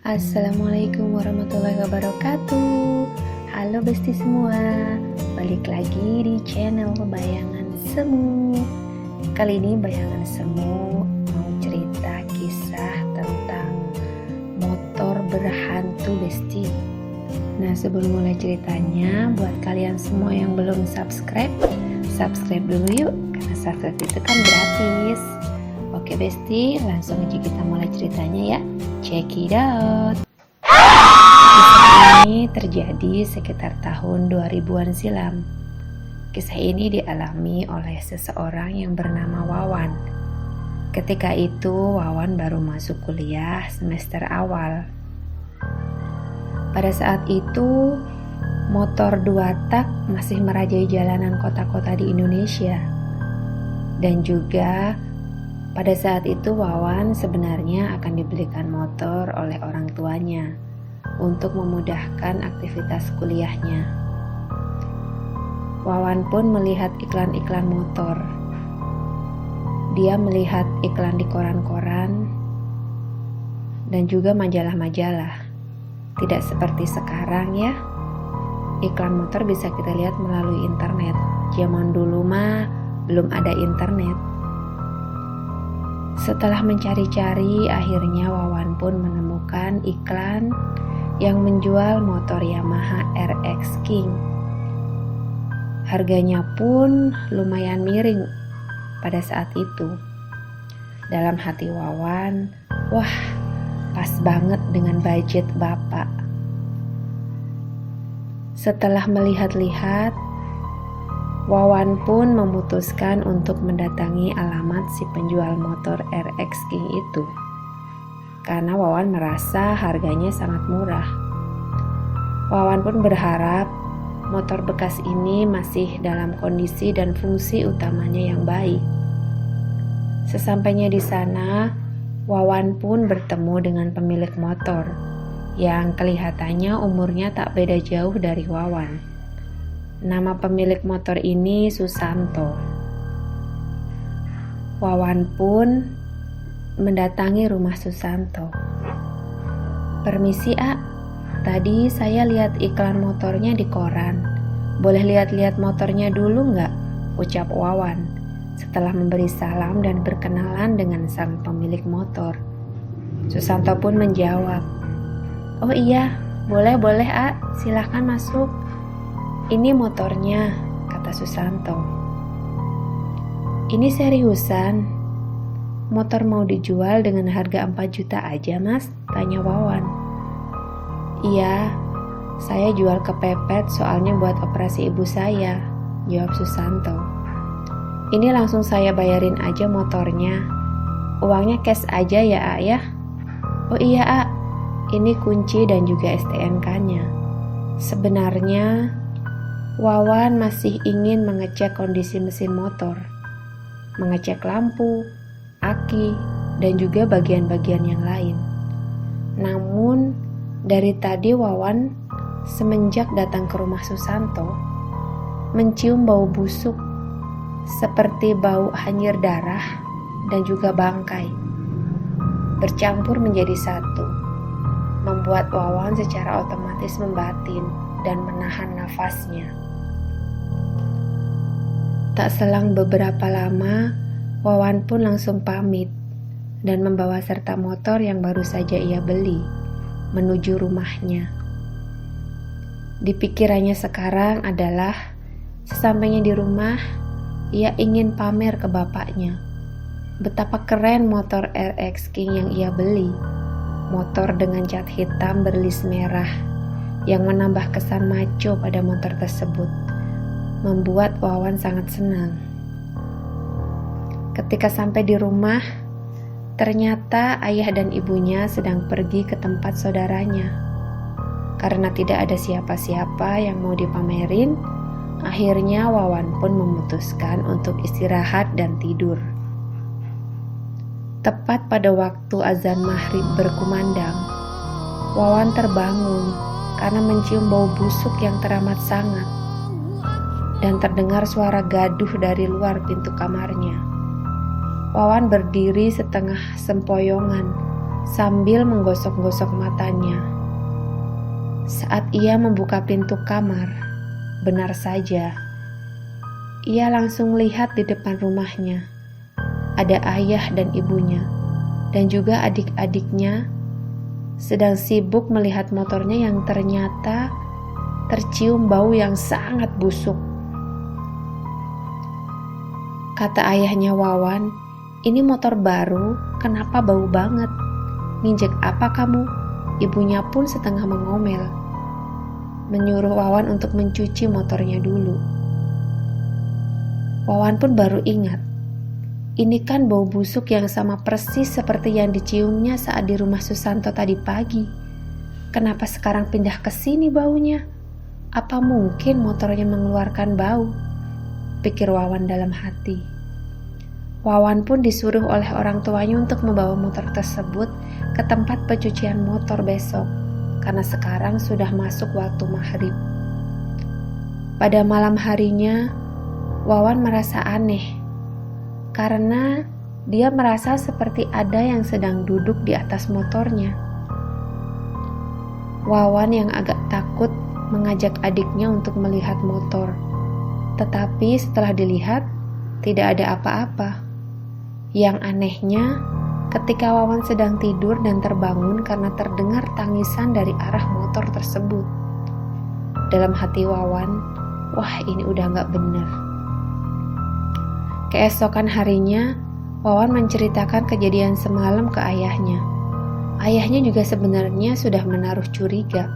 Assalamualaikum warahmatullahi wabarakatuh. Halo besti semua, balik lagi di channel Bayangan Semu. Kali ini Bayangan Semu mau cerita kisah tentang motor berhantu besti. Nah, sebelum mulai ceritanya, buat kalian semua yang belum subscribe dulu yuk, karena subscribe itu kan gratis. Oke besti, langsung aja kita mulai ceritanya ya. Check it out. Kisah ini terjadi sekitar tahun 2000-an silam. Kisah ini dialami oleh seseorang yang bernama Wawan. Ketika itu Wawan baru masuk kuliah semester awal. Pada saat itu motor 2 tak masih merajai jalanan kota-kota di Indonesia. Dan juga pada saat itu Wawan sebenarnya akan dibelikan motor oleh orang tuanya untuk memudahkan aktivitas kuliahnya. Wawan pun melihat iklan-iklan motor. Dia melihat iklan di koran-koran dan juga majalah-majalah. Tidak seperti sekarang ya. Iklan motor bisa kita lihat melalui internet. Zaman dulu mah belum ada internet. Setelah mencari-cari, akhirnya Wawan pun menemukan iklan yang menjual motor Yamaha RX King. Harganya pun lumayan miring pada saat itu. Dalam hati Wawan, wah, pas banget dengan budget bapak. Setelah melihat-lihat, Wawan pun memutuskan untuk mendatangi alamat si penjual motor RX King itu. Karena Wawan merasa harganya sangat murah. Wawan pun berharap motor bekas ini masih dalam kondisi dan fungsi utamanya yang baik. Sesampainya di sana, Wawan pun bertemu dengan pemilik motor yang kelihatannya umurnya tak beda jauh dari Wawan. Nama pemilik motor ini Susanto. Wawan pun mendatangi rumah Susanto. "Permisi, A. Tadi saya lihat iklan motornya di koran. Boleh lihat-lihat motornya dulu nggak?" ucap Wawan setelah memberi salam dan berkenalan dengan sang pemilik motor. Susanto pun menjawab, "Oh iya, boleh A. Silahkan masuk. Ini motornya," kata Susanto. "Ini seriusan? Motor mau dijual dengan harga 4 juta aja, Mas?" tanya Wawan. "Iya, saya jual kepepet soalnya buat operasi ibu saya," jawab Susanto. "Ini langsung saya bayarin aja motornya. Uangnya cash aja ya, A ya?" "Oh iya, A. Ini kunci dan juga STNK-nya." Sebenarnya Wawan masih ingin mengecek kondisi mesin motor, mengecek lampu, aki, dan juga bagian-bagian yang lain. Namun, dari tadi Wawan semenjak datang ke rumah Susanto, mencium bau busuk seperti bau hanyir darah dan juga bangkai. Bercampur menjadi satu, membuat Wawan secara otomatis membatin dan menahan nafasnya. Tak selang beberapa lama, Wawan pun langsung pamit dan membawa serta motor yang baru saja ia beli menuju rumahnya. Di pikirannya sekarang adalah sesampainya di rumah, ia ingin pamer ke bapaknya betapa keren motor RX King yang ia beli. Motor dengan cat hitam berlis merah yang menambah kesan maco pada motor tersebut membuat Wawan sangat senang. Ketika sampai di rumah, ternyata ayah dan ibunya sedang pergi ke tempat saudaranya. Karena tidak ada siapa-siapa yang mau dipamerin, akhirnya Wawan pun memutuskan untuk istirahat dan tidur. Tepat pada waktu azan maghrib berkumandang, Wawan terbangun karena mencium bau busuk yang teramat sangat. Dan terdengar suara gaduh dari luar pintu kamarnya. Wawan berdiri setengah sempoyongan sambil menggosok-gosok matanya. Saat ia membuka pintu kamar, benar saja, ia langsung lihat di depan rumahnya ada ayah dan ibunya, dan juga adik-adiknya sedang sibuk melihat motornya yang ternyata tercium bau yang sangat busuk. Kata ayahnya Wawan, "Ini motor baru, kenapa bau banget? Nginjek apa kamu?" Ibunya pun setengah mengomel, menyuruh Wawan untuk mencuci motornya dulu. Wawan pun baru ingat, ini kan bau busuk yang sama persis seperti yang diciumnya saat di rumah Susanto tadi pagi. Kenapa sekarang pindah ke sini baunya? Apa mungkin motornya mengeluarkan bau? Pikir Wawan dalam hati. Wawan pun disuruh oleh orang tuanya untuk membawa motor tersebut ke tempat pencucian motor besok, karena sekarang sudah masuk waktu maghrib. Pada malam harinya, Wawan merasa aneh, karena dia merasa seperti ada yang sedang duduk di atas motornya. Wawan yang agak takut mengajak adiknya untuk melihat motor, tetapi setelah dilihat, tidak ada apa-apa. Yang anehnya, ketika Wawan sedang tidur dan terbangun karena terdengar tangisan dari arah motor tersebut. Dalam hati Wawan, wah ini udah gak bener. Keesokan harinya, Wawan menceritakan kejadian semalam ke ayahnya. Ayahnya juga sebenarnya sudah menaruh curiga.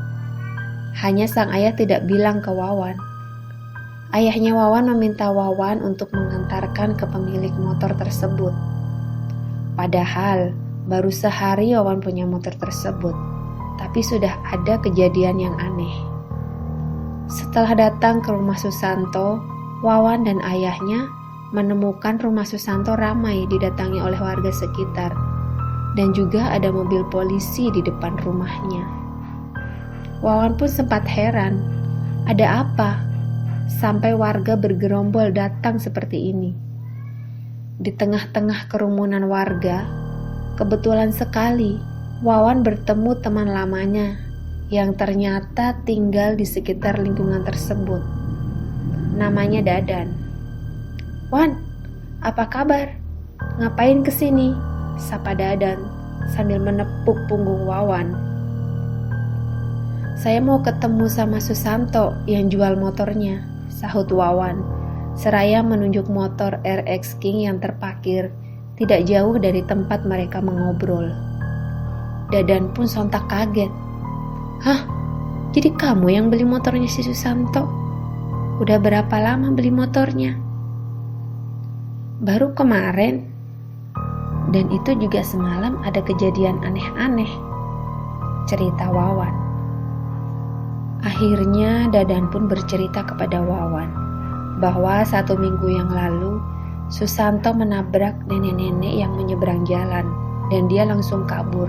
Hanya sang ayah tidak bilang ke Wawan. Ayahnya Wawan meminta Wawan untuk mengantarkan ke pemilik motor tersebut. Padahal baru sehari Wawan punya motor tersebut, tapi sudah ada kejadian yang aneh. Setelah datang ke rumah Susanto, Wawan dan ayahnya menemukan rumah Susanto ramai didatangi oleh warga sekitar, dan juga ada mobil polisi di depan rumahnya. Wawan pun sempat heran, ada apa? Sampai warga bergerombol datang seperti ini. Di tengah-tengah kerumunan warga, kebetulan sekali Wawan bertemu teman lamanya yang ternyata tinggal di sekitar lingkungan tersebut. Namanya Dadan. "Wan, apa kabar? Ngapain kesini?" sapa Dadan sambil menepuk punggung Wawan. "Saya mau ketemu sama Susanto yang jual motornya," sahut Wawan, seraya menunjuk motor RX King yang terparkir tidak jauh dari tempat mereka mengobrol. Dadan pun sontak kaget. "Hah? Jadi kamu yang beli motornya si Susanto? Udah berapa lama beli motornya?" "Baru kemarin. Dan itu juga semalam ada kejadian aneh-aneh," cerita Wawan. Akhirnya Dadan pun bercerita kepada Wawan bahwa 1 minggu yang lalu Susanto menabrak nenek-nenek yang menyeberang jalan dan dia langsung kabur.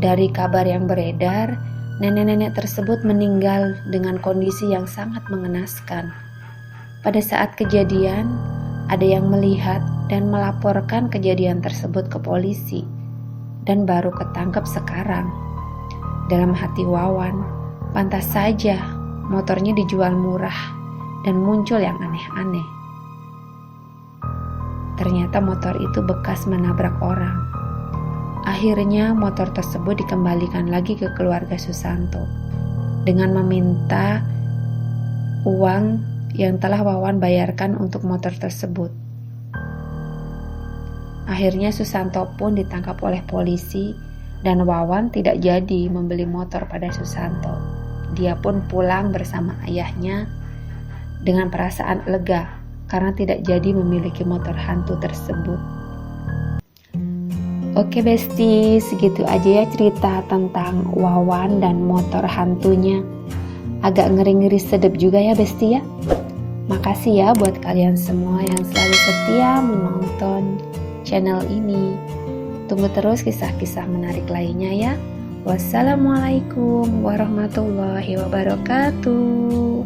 Dari kabar yang beredar, nenek-nenek tersebut meninggal dengan kondisi yang sangat mengenaskan. Pada saat kejadian, ada yang melihat dan melaporkan kejadian tersebut ke polisi dan baru ketangkep sekarang. Dalam hati Wawan, pantas saja motornya dijual murah dan muncul yang aneh-aneh. Ternyata motor itu bekas menabrak orang. Akhirnya motor tersebut dikembalikan lagi ke keluarga Susanto dengan meminta uang yang telah Wawan bayarkan untuk motor tersebut. Akhirnya Susanto pun ditangkap oleh polisi dan Wawan tidak jadi membeli motor pada Susanto. Dia pun pulang bersama ayahnya dengan perasaan lega karena tidak jadi memiliki motor hantu tersebut. Oke Besti, segitu aja ya cerita tentang Wawan dan motor hantunya. Agak ngeri-ngeri sedep juga ya Besti ya. Makasih ya buat kalian semua yang selalu setia menonton channel ini. Tunggu terus kisah-kisah menarik lainnya ya. Wassalamualaikum warahmatullahi wabarakatuh.